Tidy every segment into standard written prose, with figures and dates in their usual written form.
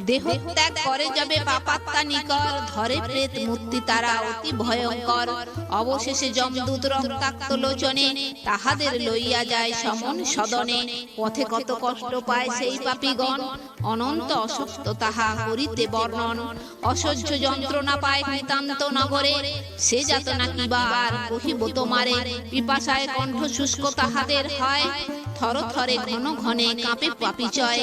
দেহ ত্যাগ করে যাবে পাপাত্মা নিকর, ধরে প্রেত মূর্তি তারা অতি ভয়ঙ্কর। অবশেষে যমদূত রক্তাক্ত লোচনে তাহাদের লইয়া যায় সমন সদনে। পথে কত কষ্ট পায় সেই পাপীগণ, অনন্ত অসুস্থ তাহা করিতে বর্ণন। অসহ্য যন্ত্রণা পায় নিতান্ত নগরে, সে যাতনা কিবা আর কহিব তোমারে। পিপাসায় কণ্ঠ শুষ্ক তাহাদের হয়, থর থরে ঘন ঘনে কাঁপে পাপীচয়।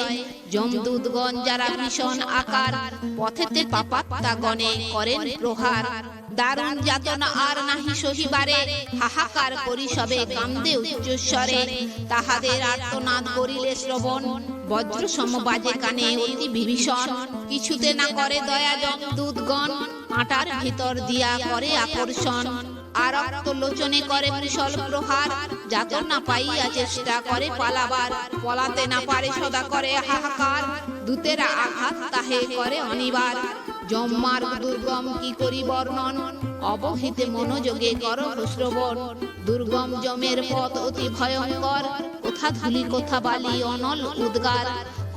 যমদূতগণ যারা ভীষণ আকার, পথেতে পাপাত্মা গণে করেন প্রহার। দারুণ যাতনা আর নাহি সহিবারে, হাহাকার করি সবে কান্দে উচ্চস্বরে। তাহাদের আর্তনাদ করিলে শ্রবণ, বজ্র সম বাজে কানে অতি বিভীষণ। কিছুতে না করে দয়া যমদূতগণ, আটার ভিতর দিয়া করে আকর্ষণ। আরক্ত লোচনে করে মুষল প্রহার, যাতনা পাইয়া চেষ্টা করে পালাবার। পলাতে না পারে সদা করে হাহাকার, দূতেরা আঘাত তাহে করে অনিবার। যমমার্গ দুর্গম কি করি বর্ণন, অবহিতে মনোযোগে কর শ্রবণ। দুর্গম যমের পথ অতি ভয়ঙ্কর, কোথা ধুলি কোথা বালি অনল উদ্গার।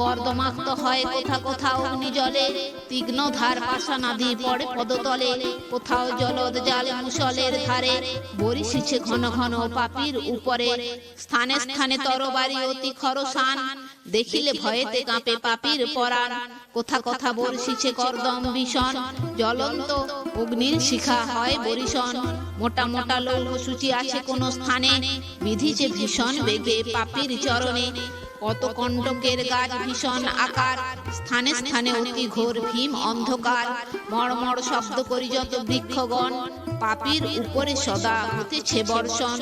কর্দমাক্ত হয় কোথা কোথাও অগ্নি জলে, তীক্ষ্ণ ধার পাষাণাদি পড়ে পদতলে। কোথাও জলদ জাল মুষলের ধারে, বরিশিছে ঘন ঘন পাপীর উপরে। স্থানে স্থানে তরবারি অতি খরসান, দেখিলে ভয়েতে কাঁপে পাপীর পরাণ। কোথা কোথা বর্ষিছে কর্দম ভীষণ, জ্বলন্ত অগ্নির শিখা হয় বরিশন। মোটা মোটা লৌহ সূচি আছে কোন স্থানে, বিধিছে ভীষণ বেগে পাপীর চরণে। কত কণ্টকের গাছ ভীষণ আকার, স্থানে স্থানে অতি ঘোর ভীম অন্ধকার। মড়মড় শব্দ করি যত বৃক্ষগণ, পাপীর উপরে সদা হতেছে বর্ষণ।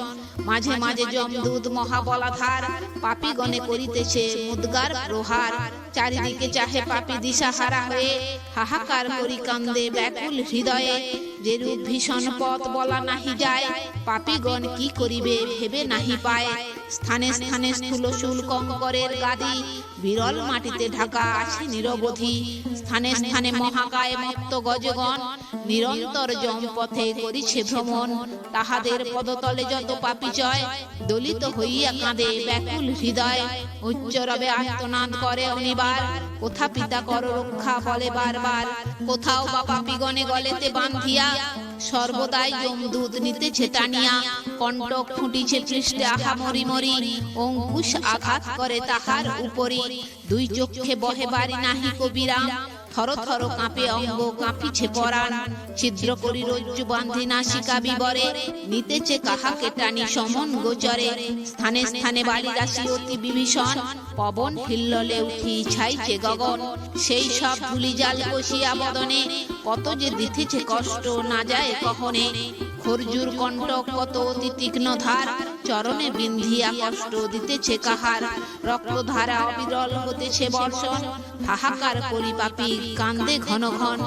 মাঝে মাঝে যমদূত মহাবলাধার, পাপীগণে করিতেছে মুদ্গার প্রহার। চারিদিকে চাহে পাপী দিশাহারা হয়ে, হাহাকার করি কান্দে ব্যাকুল হৃদয়ে। যেরূপ ভীষণ পথ বলা নাহি যায়, পাপীগণ কি করিবে ভেবে নাহি পায়। স্থানে স্থানে স্থূল শূল কঙ্করের গাদি, বিরল মাটিতে ঢাকা আছে নিরবধি। স্থানে স্থানে মহাকায় মত্ত গজগণ, নিরন্তর যমপথে করিছে ভ্রমণ। তাহাদের পদতলে যত পাপীচয়, দলিত হইয়া কাঁদে ব্যাকুল হৃদয়। উচ্চরবে আর্তনাদ করে অনিবার, কোথা পিতা কর রক্ষা বলে বারবার। কোথাও বা পাপীগণে গলেতে বান্ধিয়া, সর্বদাই যমদূত নিতেছে টানিয়া। কণ্টক ফুটিছে পৃষ্ঠে আহা মরি মরি, অঙ্কুশ আঘাত করে তাহার উপরি। দুই চক্ষে বহে বাড়ি নাহি কবিরাম, থর থর কাঁপে অঙ্গ কাঁপিছে পরাণ। ছিদ্র করি রজ্জু বান্ধি নাসিকা বিবরে, নিতেছে কাহাকে টানি সমন গোচরে। স্থানে স্থানে বালি রাশি অতি বিভীষণ, পবন হিল্লোলে উঠি ছাইছে গগন। সেই সব ধুলি জাল কষিয়া বদনে, কত যে দিতেছে কষ্ট না যায় কহনে। খরজুর কণ্টক কত অতি তীক্ষ্ণ ধার, চরণে বিন্ধিয়া কষ্ট দিতেছে কাহার। রক্তধারা অবিরল হতেছে বর্ষণ, হাহাকার করি পাপী কান্দে ঘন ঘন।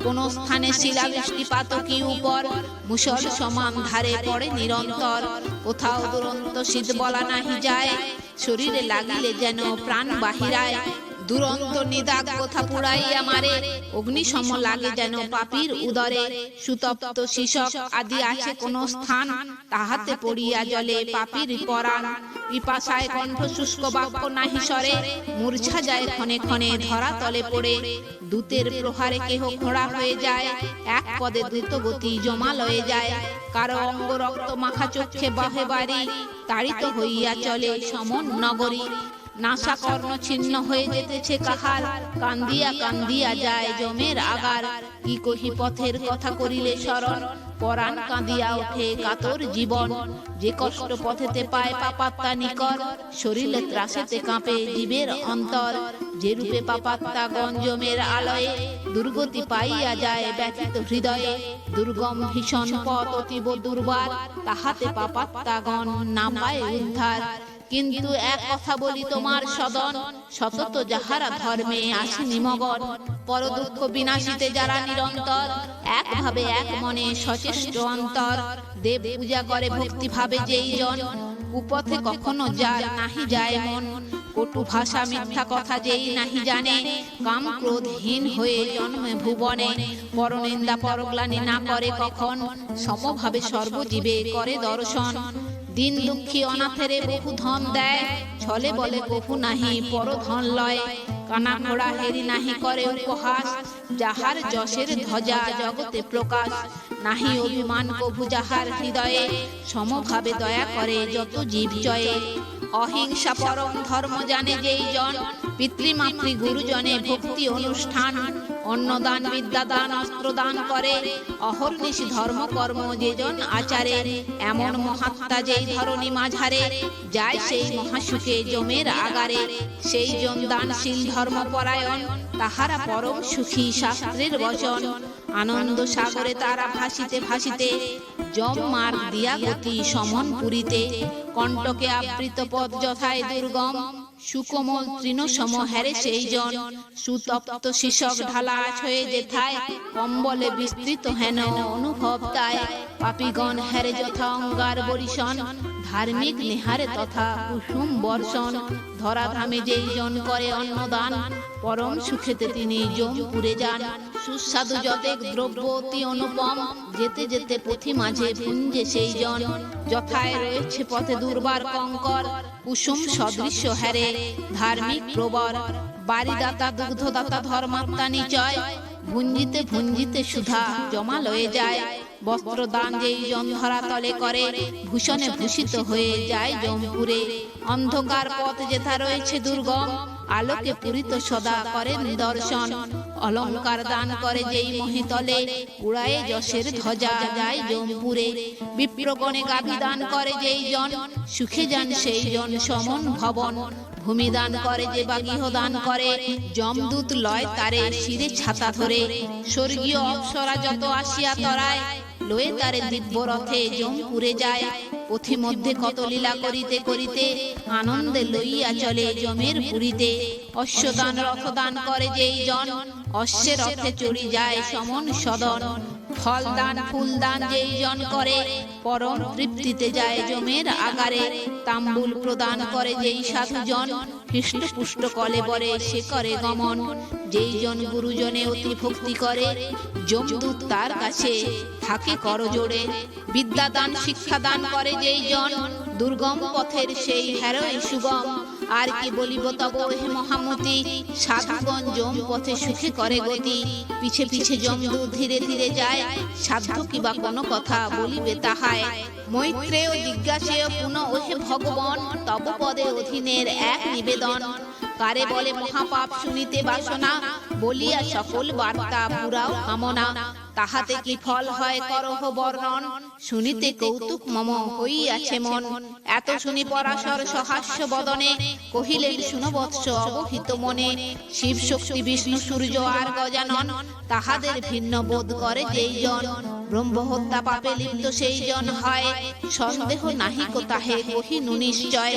কোন স্থানে শিলা বৃষ্টিপাত কি উপর, মুষল সমান ধারে পড়ে নিরন্তর। কোথাও দুরন্ত শীত বলা নাহি যায়, শরীরে লাগিলে যেন প্রাণ বাহিরায়। দুরন্ত নিদাগ কোথা পুড়াইয়া মারে, অগ্নিসম লাগে যেন পাপীর উদরে। সুতপ্ত শিশক আদি আছে কোন স্থান, তাহাতে পড়িয়া জলে পাপীর পরাণ। পিপাসায় কণ্ঠ শুষ্ক বাক্য নাহি সরে, মূর্ছা যায় ক্ষণে ক্ষণে ধরা তলে পড়ে। দূতের প্রহারে কেহ খোঁড়া হয়ে যায়, এক পদে দ্রুত গতি জমালয়ে যায়। কারো অঙ্গ রক্ত মাখা চক্ষে বহে বাড়ি, তাড়িত হইয়া চলে সমন নগরী। নাসা কর্ণ ছিন্ন হয়ে যেতেছে কাহার, কান্দিয়া কান্দিয়া যায় যমের আগার। কি কহি পথের কথা করিলে স্মরণ, পরাণ কাঁদিয়া ওঠে কাতর জীবন। যে কষ্ট পথেতে পায় পাপাত্তা নিকর, শরীরে ত্রাসেতে কাঁপে জীবের অন্তর। যে রূপে পাপাত্তা গঞ্জমের আলয়ে, দুর্গতি পাইয়া যায় ব্যথিত হৃদয়ে। দুর্গম ভীষণ পথ অতীব দুর্বার, তাহাতে পাপাত্তাগণ না পায় উদ্ধার। কিন্তু এক কথা বলি তোমার সদন, সতত যাহারা ধর্মে আছে নিমগন। পর দুঃখ বিনাশিতে যারা নিরন্তর, একভাবে এক মনে সচেষ্ট অন্তর। দেব পূজা করে ভক্তি ভাবে যেই জন, কুপথে কখনো যার নাহি যায় মন। কটু ভাষা মিথ্যা কথা যেই নাহি জানে, কাম ক্রোধহীন হয়ে জন্মে ভুবনে। পরনিন্দা পরগ্লানি না করে কখন, সমভাবে সর্বজীবে করে দর্শন। দিন দুঃখী অনাথেরে বহু ধন দেয়, ছলে বলে কভু নাহি পর ধন লয়। কানা ঘোড়া হেরি নাহি করে উপহাস, যাহার যশের ধ্বজা জগতে প্রকাশ। নাহি অভিমান কভু যাহার হৃদয়ে, সমভাবে দয়া করে যত জীব জয়ে। অহিংসা পরম ধর্ম জানে যেই জন, পিতৃমাতৃ গুরুজনে ভক্তি অনুষ্ঠান। অন্নদান বিদ্যাদান অস্ত্রদান করে, অহর্নিশি ধর্ম কর্ম যে জন আচারে। এমন মহাত্মা যেই ধরণী মাঝারে, যায় সেই মহাসুখে যমের আগারে। সেই জন দানশীল ধর্মপরায়ণ, তাহারা পরম সুখী শাস্ত্রের বচন। আনন্দ সাগরে তারা ভাসিতে ভাসিতে, যম মার্গ দিয়া গতি সমন পুরিতে। কণ্টকে আবৃত পথ যথায় দুর্গম, সুকোমল তৃণ সম হেরে সেই জন। সুতপ্ত শিশক ঢালা ছয়ে যেথায়, কম্বলে বিস্তৃত হেন অনুভব তায়। পাপীগণ হেরে যথা অঙ্গার বরিশন, ধার্মিক নেহারে তথা কুসুম বর্ষণ। ধরাধামে যেই জন করে অন্নদান, পরম সুখেতে তিনি যমপুরে যান। সুস্বাদু যতেক দ্রব্য অতি অনুপম, যেতে যেতে পথি মাঝে পুঞ্জে সেই জন। যথায় রয়েছে পথে দুর্বার কঙ্কর, কুসুম সদৃশ্য হেরে ধার্মিক প্রবর। বাড়িদাতা দুগ্ধদাতা ধর্মাত্মা নিচয়, ভুঞ্জিতে ভুঞ্জিতে সুধা জমা লয়ে যায়। বস্ত্র দান যেই জন ধরা তলে করে, ভূষণে ভূষিত হয়ে যায় যমপুরে। অন্ধকার পথ যেথা রয়েছে দুর্গম, আলোকে পূরিত সদা করেন দর্শন। অলংকার দান করে যেই মহিতলে, উড়ায়ে যশের ধ্বজা যায় যমপুরে। বিপ্রগণে গাভী দান করে যেই জন, সুখে যান সেই জন সমন ভবন। ভূমি দান করে যে বা গৃহ দান করে, যমদূত লয় তারে শিরে ছাতা ধরে। স্বর্গীয় অপ্সরা যত আসিয়া তরায়, লয়ে তারে দিব্য রথে যমপুরে যায়। পথি মধ্যে কত লীলা করিতে করিতে, আনন্দে লইয়া চলে যমের পুরীতে। অশ্বদান রথদান করে যেই জন, অশ্বের রথে চড়ি যায় সমন সদন। ফল দান ফুল দান যেই জন করে, পরম তৃপ্তিতে যায় যমের আগারে। তাম্বুল প্রদান করে যেই সাধুজন, হৃষ্টপুষ্ট কলেবরে সে করে গমন। যেই জন গুরুজনে অতি ভক্তি করে, যমদূত তার কাছে থাকে করজোড়ে। বিদ্যাদান শিক্ষাদান করে যেই জন, দুর্গম পথের সেই হেরোই সুগম। আর কি বলিব তব হে মহামতি, সাধুগণ যম পথে সুখে করে গতি। পিছে পিছে যমদূত ধীরে ধীরে যায়, সাধ্য কিবা কোনো কথা বলিবে তাহায়। মৈত্রেয় জিজ্ঞাসেয় পুনঃ ওহে ভগবান, তব পদে অধীনের এক নিবেদন। কারে বলে মহাপাপ শুনিতে বাসনা, বলিয়া সকল বার্তা পুরাও কামনা। তাহাতে কি ফল হয় করহ বর্ণন, শুনিতে কৌতুক মম হইয়াছে মন। এত শুনি পরাশর সহাস্য বদনে, কহিলেন শুনো বৎস অবহিত মনে। শিব শক্তি বিষ্ণু সূর্য আর গজানন, তাহাদের ভিন্ন বোধ করে যেই জন। ব্রহ্মহত্যা পাপে লিপ্ত সেই জন হয়, সন্দেহ নাহি কোথাহে কহিনু নিশ্চয়।